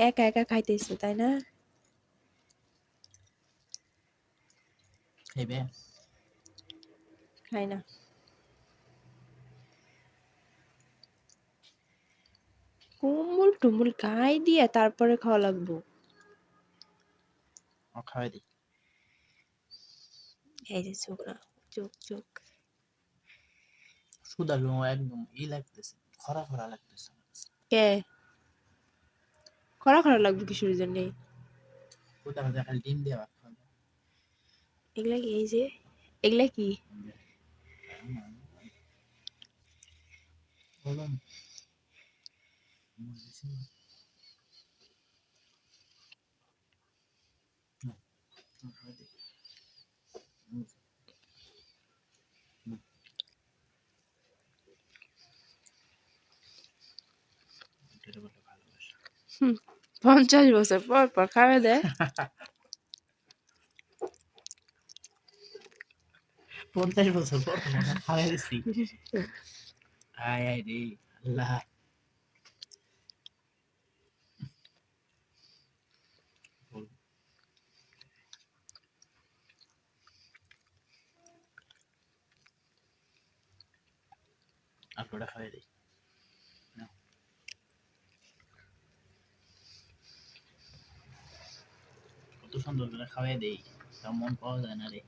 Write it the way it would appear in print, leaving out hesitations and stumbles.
একা একা খাইতেছো তাই না? খাইবে? খাই না। কুমুল টুমুল খাই দিয়া তারপরে খাওয়া লাগবো। খাওয়াই দিই। এই যে চোখ না, চোখ চোখ। সুদা একদম লাগতেছে, খরা খরা লাগতেছে। কে? খরা খরা লাগবে কিসের জন্যে? সুদা ভাজা খালি ডিম দিয়ে ভাত খাওয়া যায়। এগুলা কি? এই যে এগুলা কি? বললাম হুম, 50 বছর পর পর খাওয়া দেয়। 50 বছর পর তোমার খাওয়াই দিচ্ছি। আয় আয় রে আল্লাহ। আপনারা খাওয়াই দিই। কত সুন্দর করে খাওয়াই দেই, তা মন পাওয়া যায় না রে।